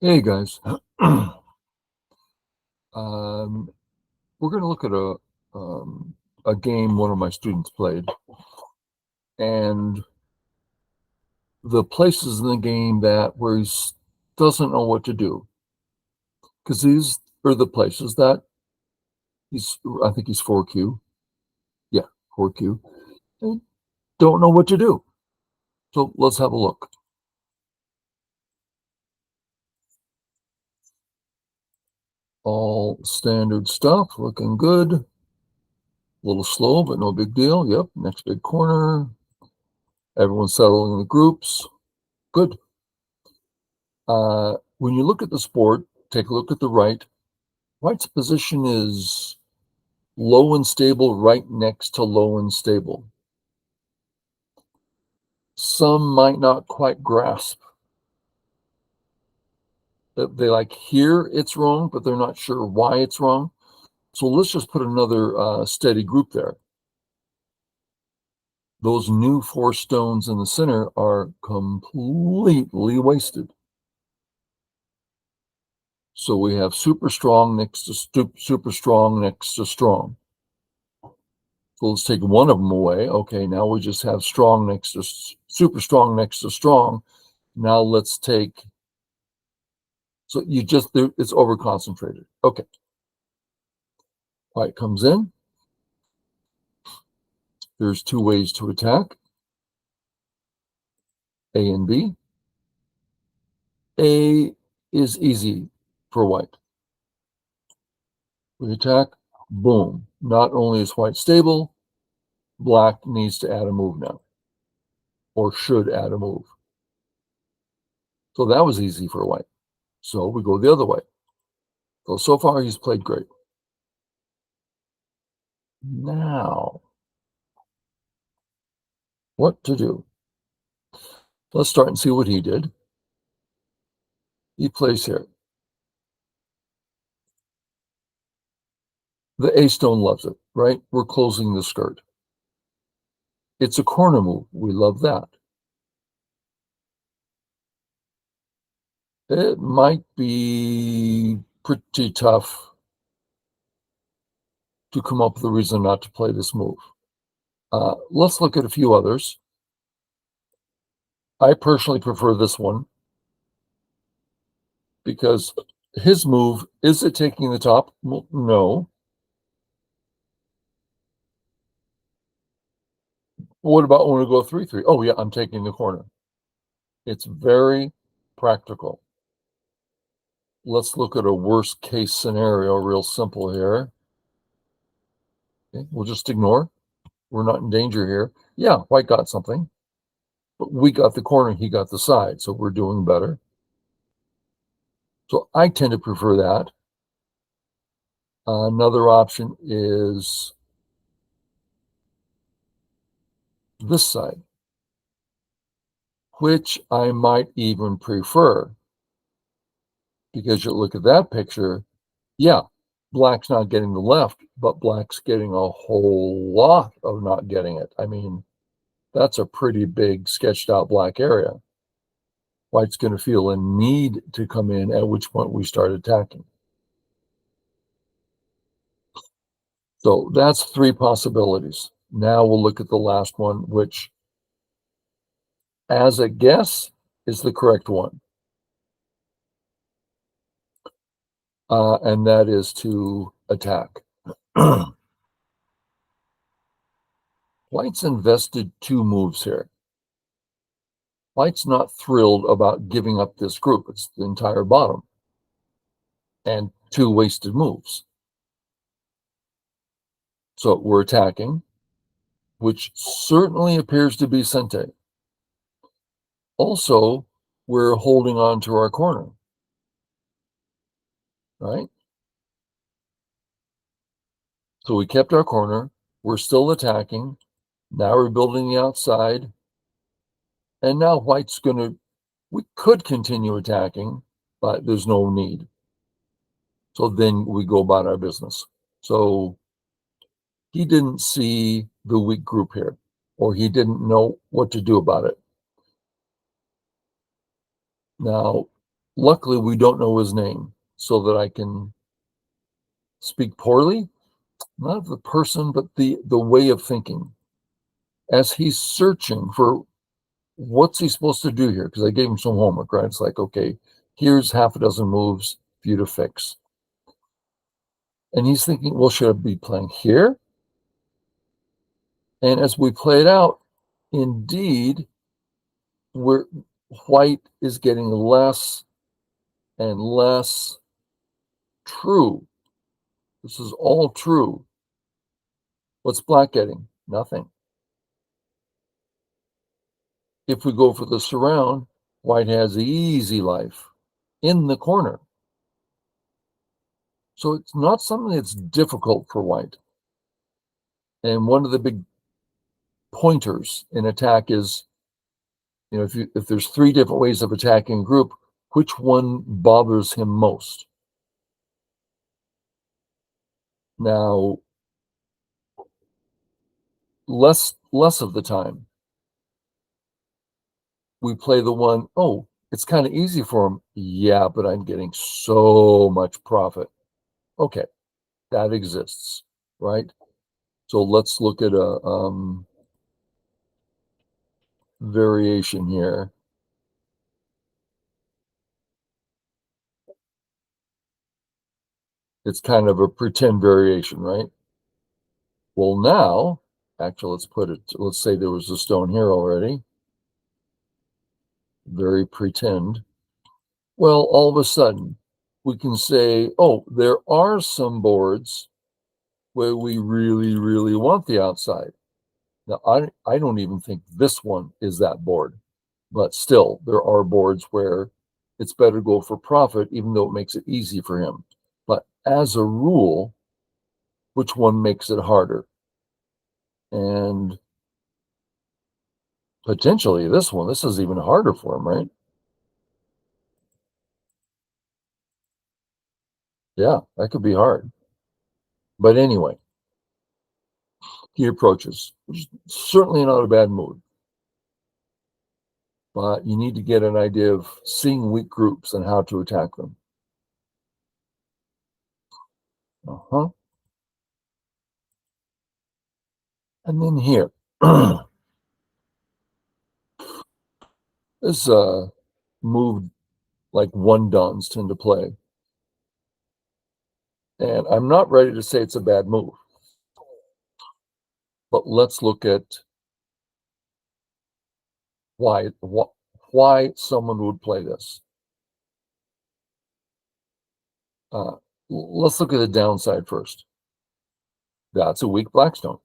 Hey guys, um, we're going to look at a game one of my students played, and the places in the game that where he doesn't know what to do, because these are the places that I think he's 4Q, yeah, 4Q, and don't know what to do. So let's have a look. All standard stuff, looking good. A little slow, but no big deal. Yep, next big corner. Everyone's settling in the groups. Good. When you look at this board, take a look at the right. White's position is low and stable right next to low and stable. Some might not quite grasp that they like hear it's wrong, but they're not sure why it's wrong. So let's just put another steady group there. Those new 4 stones in the center are completely wasted. So we have super strong next to super strong next to strong. So let's take one of them away. Okay, now we just have strong next to super strong next to strong. Now let's take, so you just, it's over concentrated. Okay, white comes in. There's 2 ways to attack, A and B. A is easy for white. We attack, boom. Not only is white stable, black needs to add a move now, or should add a move. So that was easy for white. So we go the other way. So far he's played great. Now, what to do? Let's start and see what he did. He plays here. The A stone loves it, right? We're closing the skirt. It's a corner move. We love that. It might be pretty tough to come up with a reason not to play this move. Let's look at a few others. I personally prefer this one because his move, is it taking the top? Well, no. What about when we go 3-3? Oh, yeah, I'm taking the corner. It's very practical. Let's look at a worst case scenario, real simple here. Okay, we'll just ignore. We're not in danger here. Yeah, white got something, but we got the corner, he got the side, so we're doing better. So I tend to prefer that. Another option is this side, which I might even prefer because you look at that picture, yeah, black's not getting the left, but black's getting a whole lot of not getting it. I mean, that's a pretty big sketched out black area. White's going to feel a need to come in, at which point we start attacking. So that's 3 possibilities. Now we'll look at the last one, which, as a guess, is the correct one. And that is to attack. White's invested 2 moves here. White's not thrilled about giving up this group. It's the entire bottom. And 2 wasted moves. So we're attacking, which certainly appears to be Sente. Also, we're holding on to our corner, right? So we kept our corner. We're still attacking. Now we're building the outside. And now white's going to, we could continue attacking, but there's no need. So then we go about our business. So he didn't see the weak group here, or he didn't know what to do about it. Now, Luckily, we don't know his name, so that I can speak poorly, not of the person, but the way of thinking. As he's searching for what's he supposed to do here, because I gave him some homework, right? It's like, okay, here's half a dozen moves for you to fix. And he's thinking, well, should I be playing here? And as we play it out, indeed, we're white is getting less and less true. This is all true. What's black getting? Nothing. If we go for the surround, white has easy life in the corner. So it's not something that's difficult for white. And one of the big pointers in attack is, if there's three different ways of attacking a group, which one bothers him most? Now, less of the time, we play the one, oh, it's kind of easy for him. Yeah, but I'm getting so much profit. Okay, that exists, right? So let's look at a variation here. It's kind of a pretend variation, right? Well, now, actually, let's say there was a stone here already. Very pretend. Well, all of a sudden, we can say, oh, there are some boards where we really, really want the outside. Now, I don't even think this one is that board, but still, there are boards where it's better to go for profit, even though it makes it easy for him. But as a rule, which one makes it harder? And potentially this is even harder for him, right? Yeah, that could be hard. But anyway, he approaches, which is certainly not a bad move. But you need to get an idea of seeing weak groups and how to attack them. Uh-huh. And then here, this move like one dons tend to play. And I'm not ready to say it's a bad move, but let's look at why someone would play this. Uh, let's look at the downside first. That's a weak blackstone.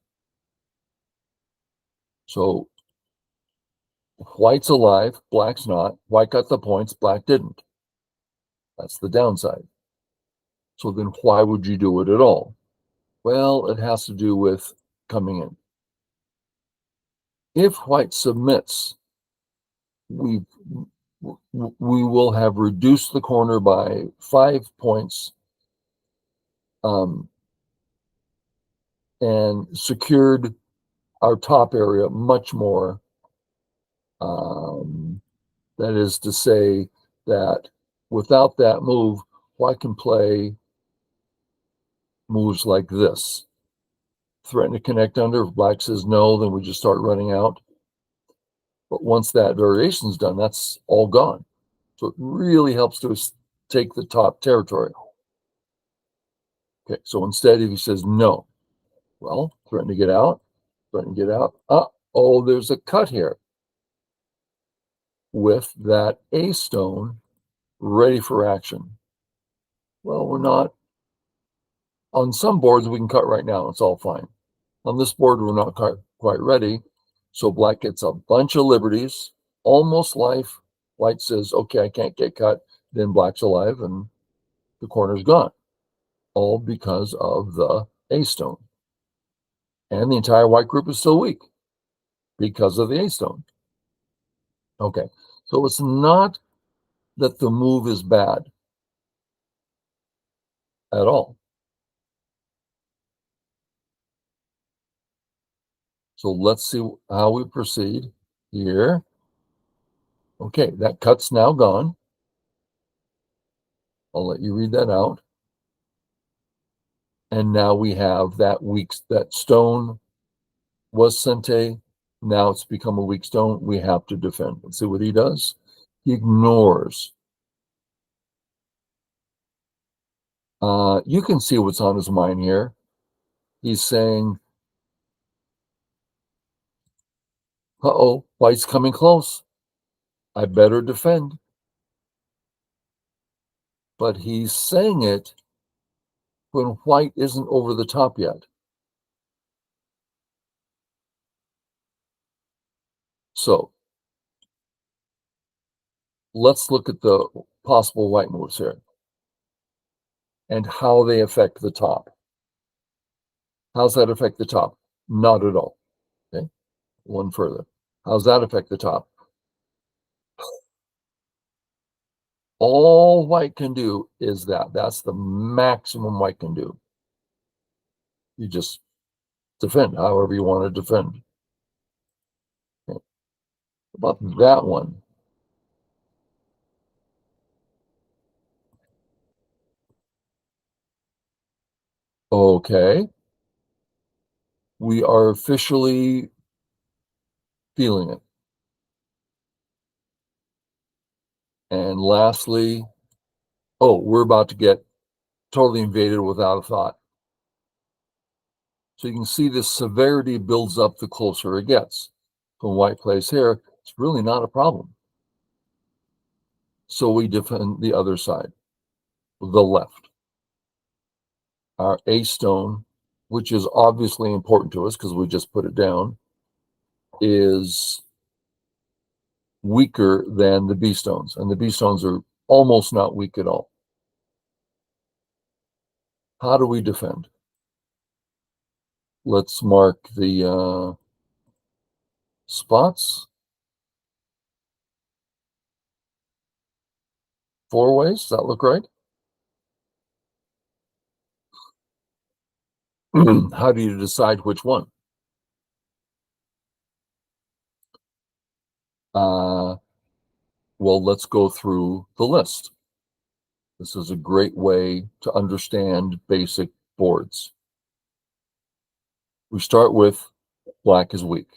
So white's alive, black's not. White got the points, black didn't. That's the downside. So then why would you do it at all? Well, it has to do with coming in. If white submits, we will have reduced the corner by 5 points and secured our top area much more. That is to say that without that move, white can play moves like this. Threaten to connect under. If black says no, then we just start running out. But once that variation is done, that's all gone. So it really helps to take the top territory. Okay, so instead, if he says no, well, threaten to get out, threaten to get out. Oh, there's a cut here with that A stone ready for action. Well, we're not. On some boards, we can cut right now. It's all fine. On this board, we're not quite ready. So black gets a bunch of liberties, almost life. White says, okay, I can't get cut. Then black's alive and the corner's gone. All because of the A stone. And the entire white group is still weak because of the A stone. Okay, so it's not that the move is bad at all. So let's see how we proceed here. Okay, that cut's now gone. I'll let you read that out. And now we have that stone was Sente. Now it's become a weak stone. We have to defend. Let's see what he does. He ignores. You can see what's on his mind here. He's saying, uh-oh, white's coming close. I better defend. But he's saying it when white isn't over the top yet. So let's look at the possible white moves here and how they affect the top. How's that affect the top? Not at all. Okay, one further. How's that affect the top? All white can do is that. That's the maximum white can do. You just defend however you want to defend. Okay. About that one. Okay. We are officially feeling it. And lastly, oh, we're about to get totally invaded without a thought. So you can see the severity builds up the closer it gets. When white plays here, it's really not a problem. So we defend the other side, the left. Our A stone, which is obviously important to us because we just put it down, is weaker than the B stones. And the B stones are almost not weak at all. How do we defend? Let's mark the spots. 4 ways. Does that look right? How do you decide which one? Well, let's go through the list. This is a great way to understand basic boards. We start with black is weak.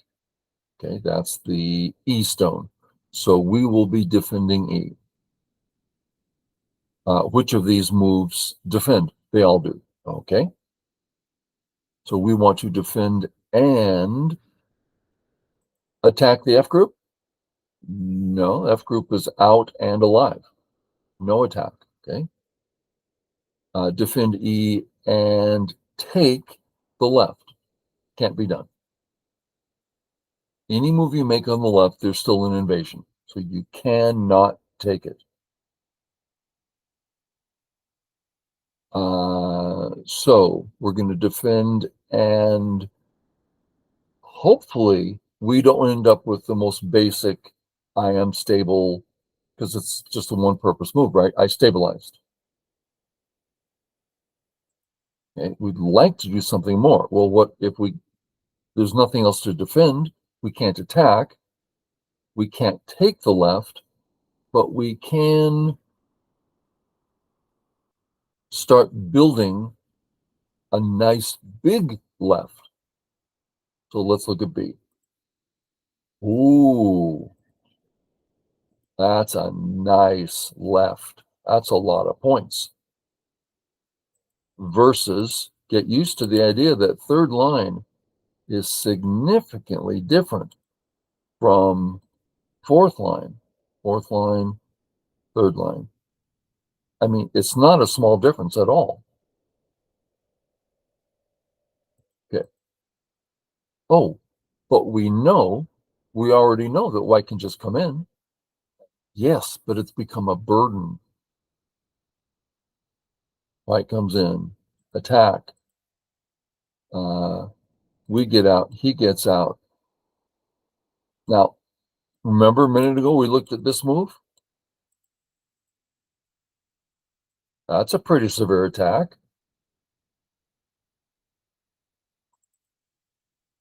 Okay, that's the E stone. So we will be defending E. Which of these moves defend? They all do. Okay. So we want to defend and attack the F group? No, F group is out and alive. No attack. Okay. Defend E and take the left. Can't be done. Any move you make on the left, there's still an invasion. So you cannot take it. So we're going to defend, and hopefully we don't end up with the most basic I am stable, because it's just a one purpose move, right? I stabilized. Okay. We'd like to do something more. Well, what if there's nothing else to defend? We can't attack. We can't take the left, but we can start building a nice big left. So let's look at B. Ooh, that's a nice left. That's a lot of points. Versus, get used to the idea that third line is significantly different from fourth line. Fourth line, third line. I mean, it's not a small difference at all. Okay. Oh, but we already know that white can just come in. Yes, but it's become a burden. White comes in, attack. We get out, he gets out. Now, remember a minute ago we looked at this move? That's a pretty severe attack.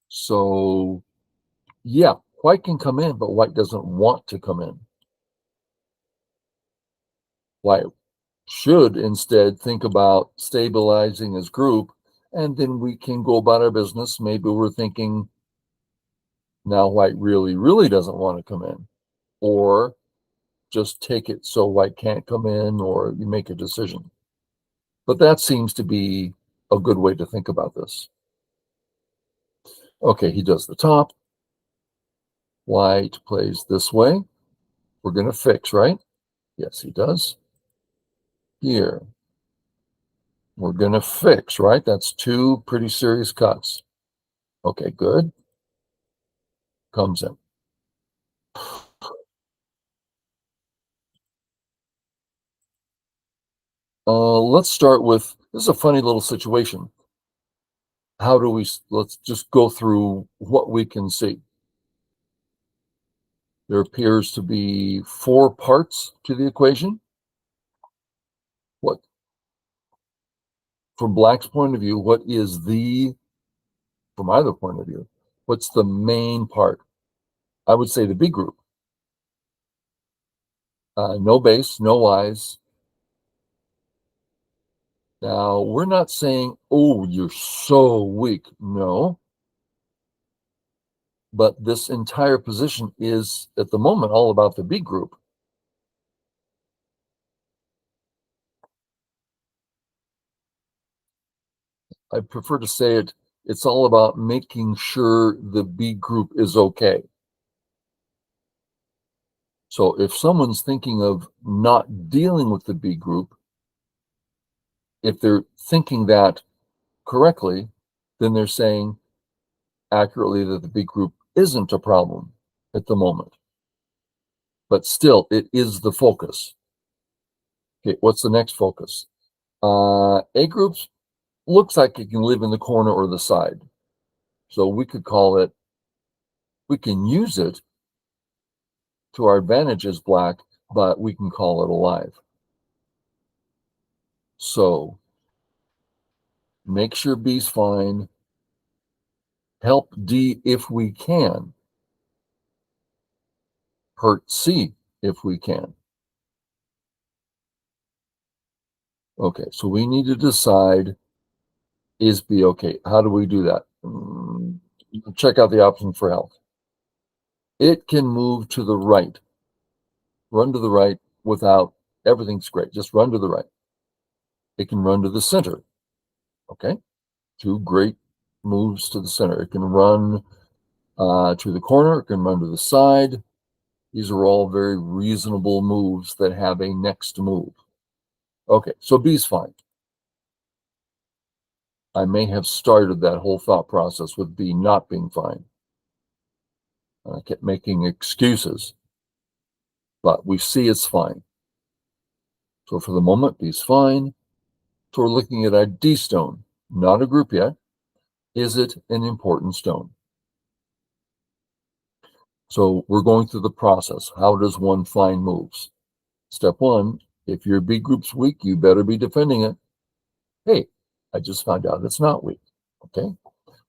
So, yeah, white can come in, but white doesn't want to come in. White should instead think about stabilizing as group, and then we can go about our business. Maybe we're thinking now white really, really doesn't want to come in, or just take it so white can't come in, or you make a decision. But that seems to be a good way to think about this. Okay, he does the top. White plays this way. We're going to fix, right? Yes, he does. Here. We're going to fix, right? That's two pretty serious cuts. Okay, good. Comes in. Let's start with, this is a funny little situation. How do we, let's just go through what we can see. There appears to be four parts to the equation. What, from Black's point of view, what is the, from either point of view, what's the main part? I would say the B group. No base, no Y's. Now, we're not saying, oh, you're so weak. No. But this entire position is, at the moment, all about the B group. I prefer to say it's all about making sure the B group is okay. So if someone's thinking of not dealing with the B group, if they're thinking that correctly, then they're saying accurately that the B group isn't a problem at the moment. But still, it is the focus. Okay, what's the next focus? A groups looks like it can live in the corner or the side. So we could call it, we can use it to our advantage as Black, but we can call it alive. So make sure B's fine. Help D if we can. Hurt C if we can. Okay, so we need to decide, is B okay? How do we do that? Check out the option for health. It can move to the right. Run to the right without, everything's great. Just run to the right. It can run to the center. Okay, two great moves to the center. It can run to the corner. It can run to the side. These are all very reasonable moves that have a next move. Okay, so B's fine. I may have started that whole thought process with B not being fine. I kept making excuses, but we see it's fine. So for the moment, B's fine. So we're looking at our D stone, not a group yet. Is it an important stone? So we're going through the process. How does one find moves? Step one, if your B group's weak, you better be defending it. Hey, I just found out it's not weak. Okay,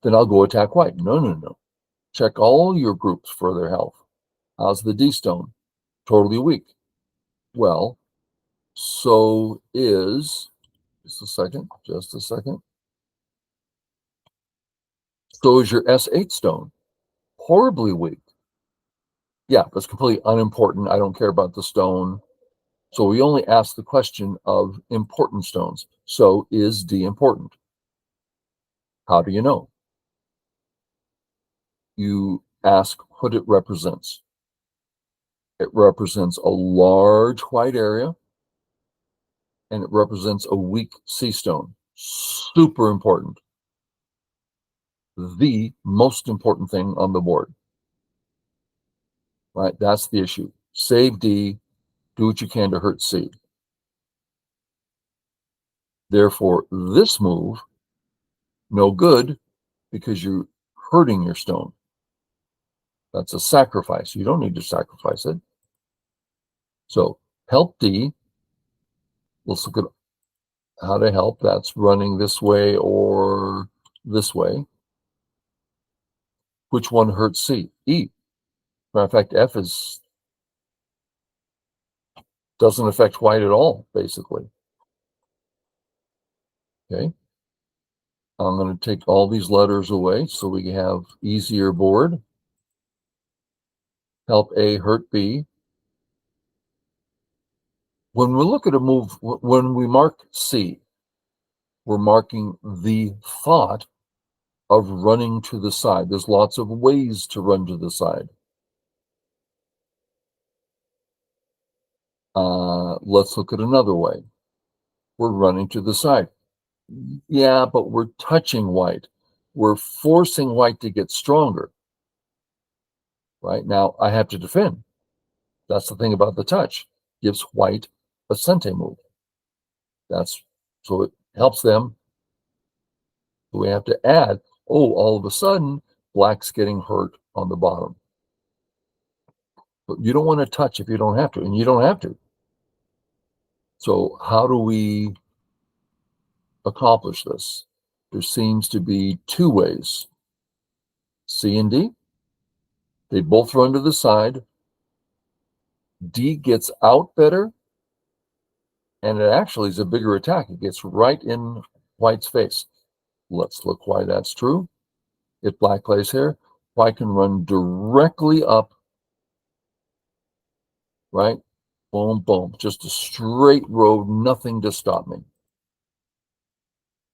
then I'll go attack white. No. Check all your groups for their health. How's the D stone? Totally weak. Well, so is, just a second. So is your S8 stone. Horribly weak. Yeah, that's completely unimportant. I don't care about the stone. So we only ask the question of important stones. So is D important? How do you know? You ask what it represents. It represents a large white area, and it represents a weak C stone. Super important. The most important thing on the board. Right? That's the issue. Save D, do what you can to hurt C. Therefore, this move, no good because you're hurting your stone. That's a sacrifice. You don't need to sacrifice it. So help D. Let's look at how to help. That's running this way or this way. Which one hurts C? E. Matter of fact, F doesn't affect white at all, basically. Okay. I'm going to take all these letters away so we have easier board. Help A, hurt B. When we look at a move, when we mark C, we're marking the thought of running to the side. There's lots of ways to run to the side. Let's look at another way. We're running to the side. Yeah, but we're touching white. We're forcing white to get stronger. Right now, I have to defend. That's the thing about the touch. Gives white a sente move. That's so it helps them. We have to add, oh, all of a sudden, black's getting hurt on the bottom. But you don't want to touch if you don't have to, and you don't have to. So how do we accomplish this? There seems to be two ways. C and D, they both run to the side. D gets out better, and it actually is a bigger attack. It gets right in white's face. Let's look why that's true. If black plays here, white can run directly up, right? Boom, boom. Just a straight road, nothing to stop me.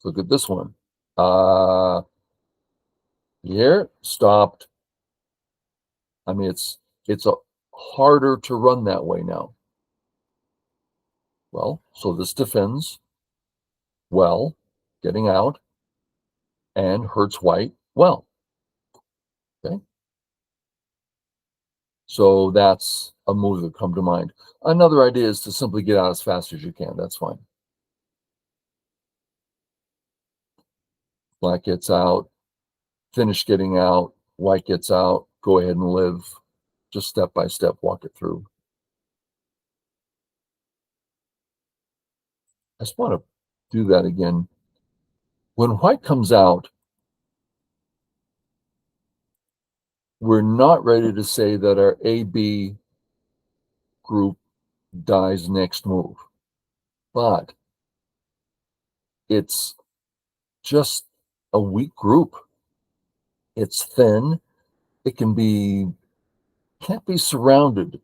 Look at this one. Here, stopped. I mean, it's a harder to run that way now. Well, so this defends well, getting out, and hurts white well. Okay. So that's a move that come to mind. Another idea is to simply get out as fast as you can. That's fine. Black gets out, finish getting out, white gets out, go ahead and live. Just step by step, walk it through. I just want to do that again. When white comes out, we're not ready to say that our AB group dies next move, but it's just a weak group. It's thin. It can't be surrounded,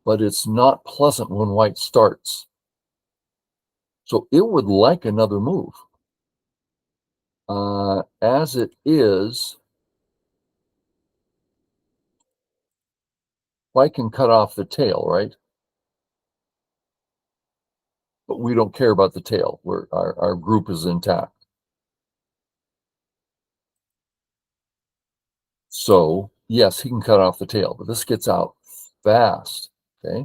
but it's not pleasant when white starts. So it would like another move. As it is, white can cut off the tail, right? But we don't care about the tail. Our group is intact. So yes, he can cut off the tail, but this gets out fast. Okay.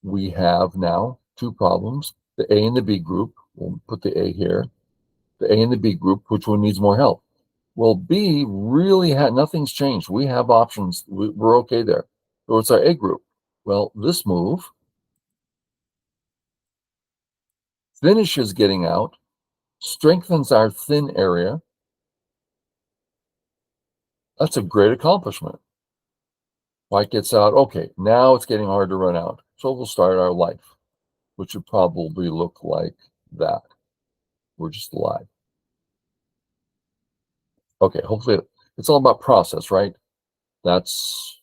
We have now two problems. The A and the B group. We'll put the A here. The A and the B group, which one needs more help? Well, B really had nothing's changed. We have options. We're okay there. So it's our A group. Well, this move finishes getting out, strengthens our thin area. That's a great accomplishment. White gets out. Okay, now it's getting hard to run out. So we'll start our life, which would probably look like that. We're just alive. Okay, hopefully it's all about process, right? That's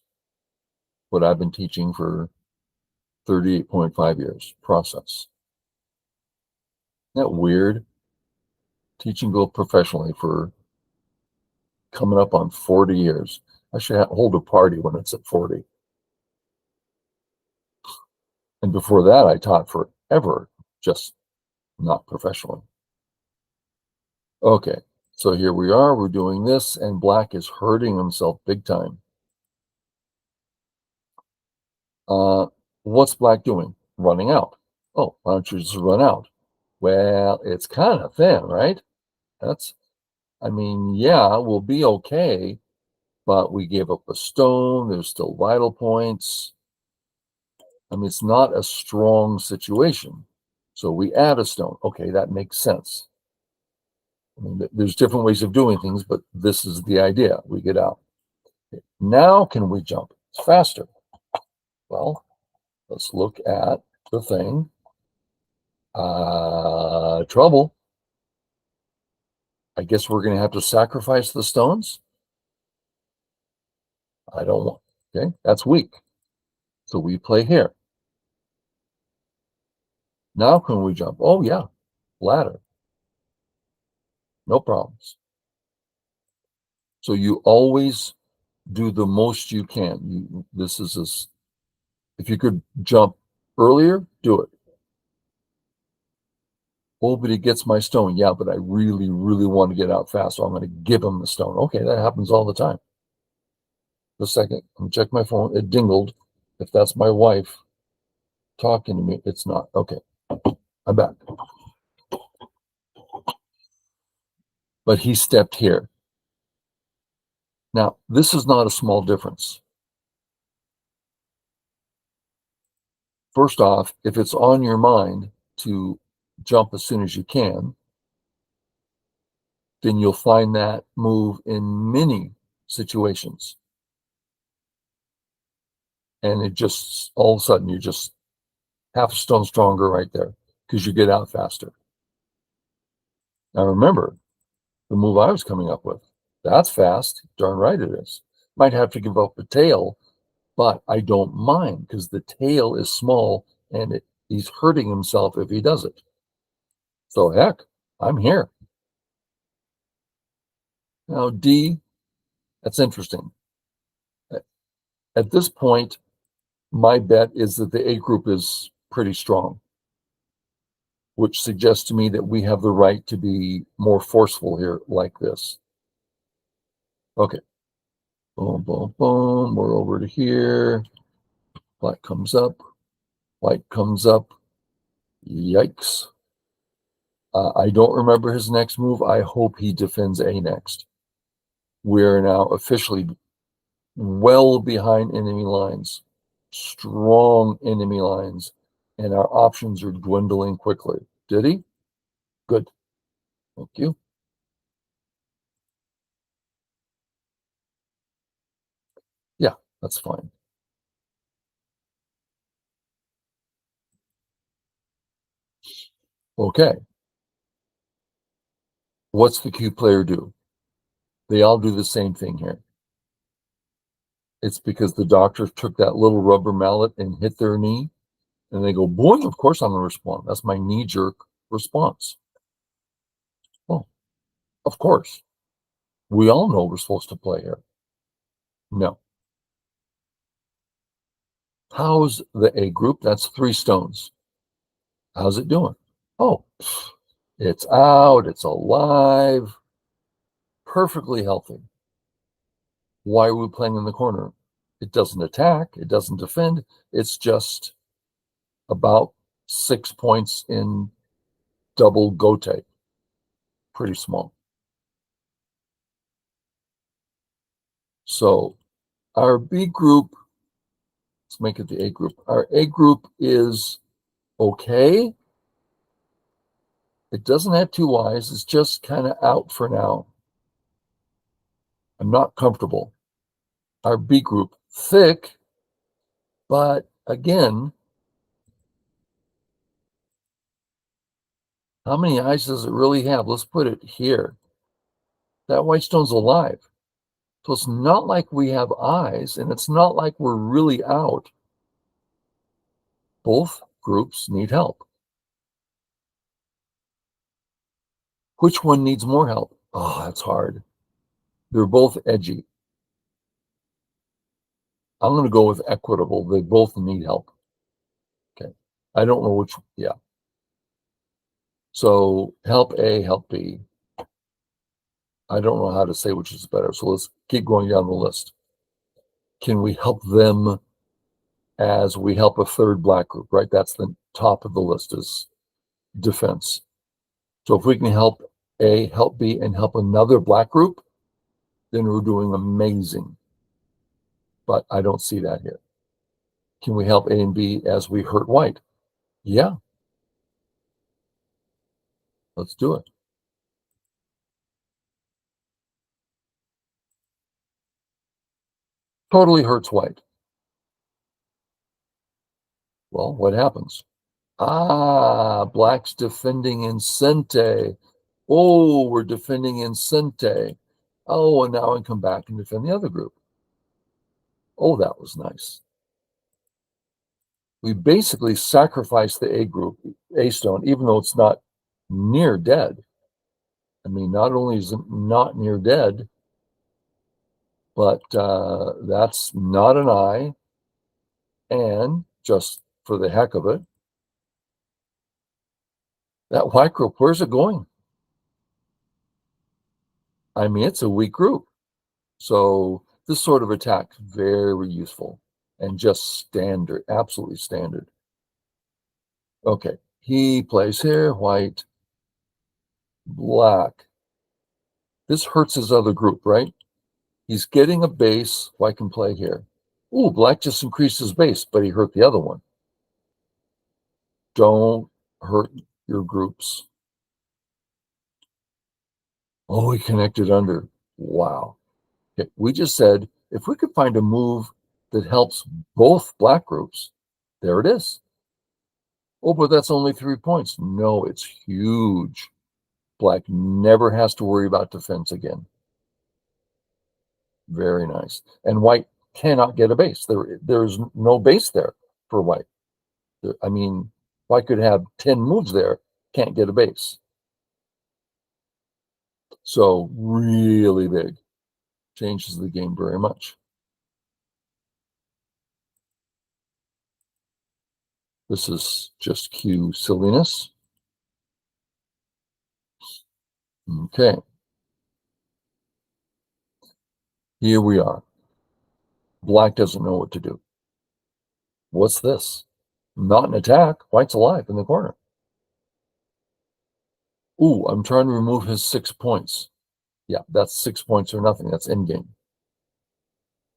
what I've been teaching for 38.5 years, process. Isn't that weird? Teaching go professionally for coming up on 40 years. I should hold a party when it's at 40. And before that, I taught forever, just not professionally. Okay, so here we are. We're doing this, and black is hurting himself big time. What's black doing? Running out. Oh, why don't you just run out? Well, it's kind of thin, right? I mean, yeah, we'll be okay, but we gave up a stone. There's still vital points. I mean, it's not a strong situation. So we add a stone. Okay, that makes sense. I mean, there's different ways of doing things, but this is the idea. We get out. Okay, now can we jump? It's faster. Well, let's look at the thing. Trouble. I guess we're going to have to sacrifice the stones. I don't want. Okay, that's weak. So we play here. Now can we jump? Oh yeah, ladder. No problems. So you always do the most you can. This is as if you could jump earlier, do it. Oh, but he gets my stone. Yeah, but I really, really want to get out fast, so I'm going to give him the stone. Okay, that happens all the time. The second, I'm check my phone. It dingled. If that's my wife talking to me, it's not. Okay, I'm back. But he stepped here. Now, this is not a small difference. First off, if it's on your mind to jump as soon as you can, then you'll find that move in many situations. And it just, all of a sudden, you're just half a stone stronger right there because you get out faster. Now, remember the move I was coming up with. That's fast. Darn right it is. Might have to give up the tail, but I don't mind because the tail is small and he's hurting himself if he does it. So, heck, I'm here. Now, D, that's interesting. At this point, my bet is that the A group is pretty strong, which suggests to me that we have the right to be more forceful here like this. Okay. Boom, boom, boom. We're over to here. Black comes up. White comes up. Yikes. I don't remember his next move. I hope he defends A next. We're now officially well behind enemy lines, strong enemy lines, and our options are dwindling quickly. Did he? Good. Thank you. Yeah, that's fine. Okay. What's the Q player do? They all do the same thing here. It's because the doctor took that little rubber mallet and hit their knee, and they go, boing, of course I'm going to respond. That's my knee jerk response. Well, of course. We all know we're supposed to play here. No. How's the A group? That's 3 stones. How's it doing? Oh, it's out. It's alive. Perfectly healthy. Why are we playing in the corner? It doesn't attack. It doesn't defend. It's just about 6 points in double gote. Pretty small. So our B group, let's make it the A group. Our A group is okay. It doesn't have 2 Ys. It's just kind of out for now. I'm not comfortable. Our B group, thick, but again, how many eyes does it really have? Let's put it here. That white stone's alive. So it's not like we have eyes, and it's not like we're really out. Both groups need help. Which one needs more help? Oh, that's hard. They're both edgy. I'm going to go with equitable. They both need help. Okay. I don't know which. Yeah. So help A, help B. I don't know how to say which is better. So let's keep going down the list. Can we help them as we help a third black group, right? That's the top of the list is defense. So if we can help A, help B, and help another black group, then we're doing amazing. But I don't see that here. Can we help A and B as we hurt white? Yeah, let's do it. Totally hurts white. Well, what happens? Ah, black's defending Incente. Oh, we're defending Incente. Oh, and now I come back and defend the other group. Oh, that was nice. We basically sacrificed the A group, A stone, even though it's not near dead. I mean, not only is it not near dead, but that's not an I. And just for the heck of it, that white group, where's it going? I mean, it's a weak group. So this sort of attack, very useful and just standard, absolutely standard. Okay, he plays here, white, black. This hurts his other group, right? He's getting a base. White can play here. Ooh, black just increased his base, but he hurt the other one. Don't hurt your groups. Oh, he connected under. Wow. Okay, we just said if we could find a move that helps both black groups, there it is. Oh, but that's only 3 points. No, it's huge. Black never has to worry about defense again. Very nice. And white cannot get a base. There's no base there for white. I mean, white could have 10 moves there, can't get a base. So really big. Changes the game very much. This is just cue silliness. Okay. Here we are. Black doesn't know what to do. What's this? Not an attack. White's alive in the corner. Ooh, I'm trying to remove his 6 points. Yeah, that's 6 points or nothing. That's endgame.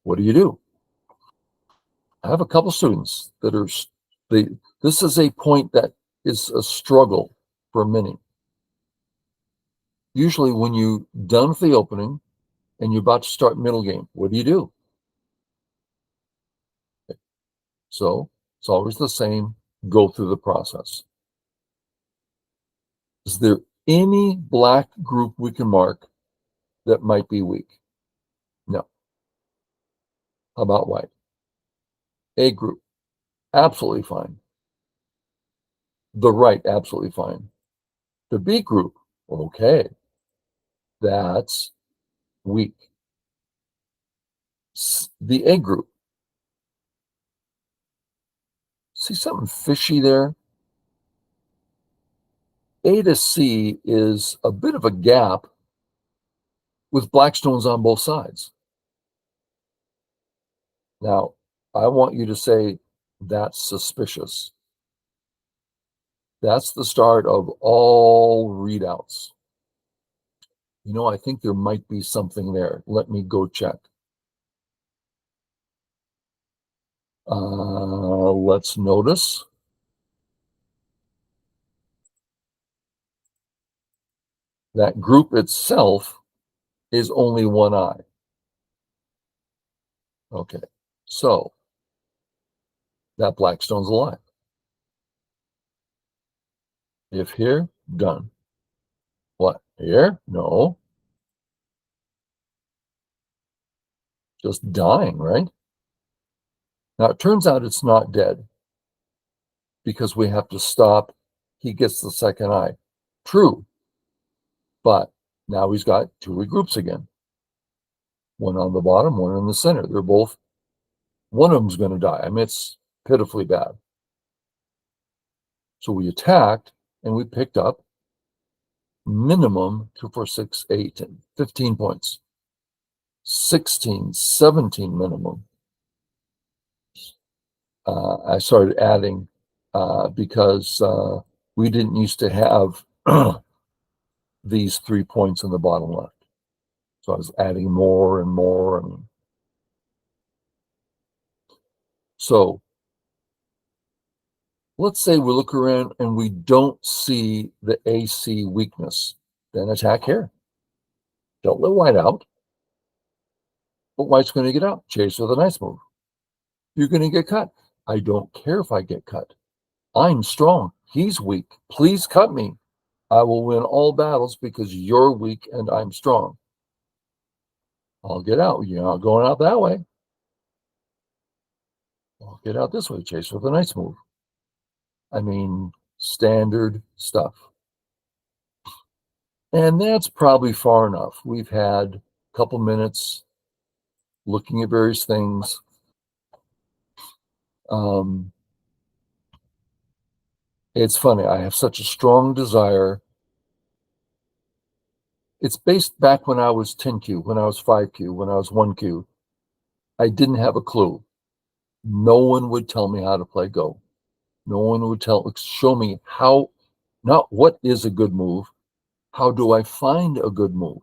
What do you do? I have a couple students that are, this is a point that is a struggle for many. Usually when you're done with the opening and you're about to start middle game, what do you do? So it's always the same. Go through the process. Is there any black group we can mark that might be weak? No. How about white? A group, absolutely fine. The right, absolutely fine. The B group, okay, that's weak. The A group, see something fishy there? A to C is a bit of a gap with black stones on both sides. Now, I want you to say that's suspicious. That's the start of all readouts. You know, I think there might be something there. Let me go check. Let's notice. That group itself is only one eye. Okay, so that black stone's alive. If here, done. What, here? No. Just dying, right? Now, it turns out it's not dead because we have to stop. He gets the second eye. True, but now he's got two regroups again. One on the bottom, one in the center. They're both, one of them's going to die. I mean, it's pitifully bad. So we attacked and we picked up minimum 2, 4, 6, 8, 10, 15 points. 16, 17 minimum. I started adding because we didn't used to have these 3 points in the bottom left. So I was adding more and more. And so let's say we look around and we don't see the AC weakness, then attack here. Don't let white out, but white's going to get out. Chase with a nice move. You're going to get cut. I don't care if I get cut. I'm strong. He's weak. Please cut me. I will win all battles because you're weak and I'm strong. I'll get out. You're not going out that way. I'll get out this way. Chase with a nice move. I mean, standard stuff. And that's probably far enough. We've had a couple minutes looking at various things. It's funny. I have such a strong desire. It's based back when I was 10Q, when I was 5Q, when I was 1Q. I didn't have a clue. No one would tell me how to play Go. No one would show me how, not what is a good move, how do I find a good move?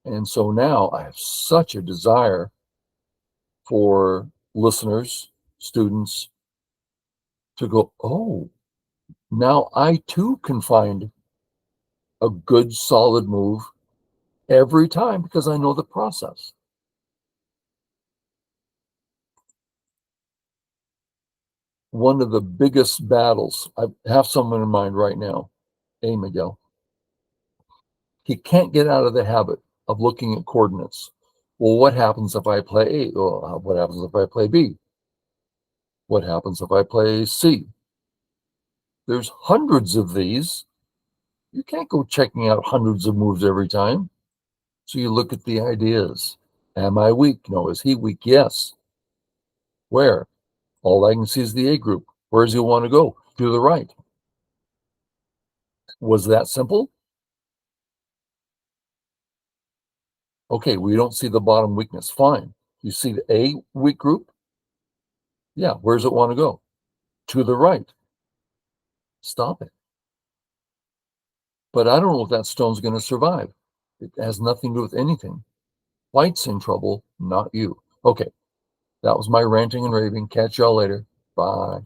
And so now I have such a desire for listeners, students to go, oh, now I too can find a good, solid move every time because I know the process. One of the biggest battles, I have someone in mind right now, Miguel. He can't get out of the habit of looking at coordinates. Well, what happens if I play A? Well, what happens if I play B? What happens if I play C? There's hundreds of these. You can't go checking out hundreds of moves every time. So you look at the ideas. Am I weak? No. Is he weak? Yes. Where? All I can see is the A group. Where does he want to go? To the right. Was that simple? Okay, we don't see the bottom weakness. Fine. You see the A weak group? Yeah. Where does it want to go? To the right. Stop it. But I don't know if that stone's going to survive. It has nothing to do with anything. White's in trouble, not you. Okay, that was my ranting and raving. Catch y'all later. Bye.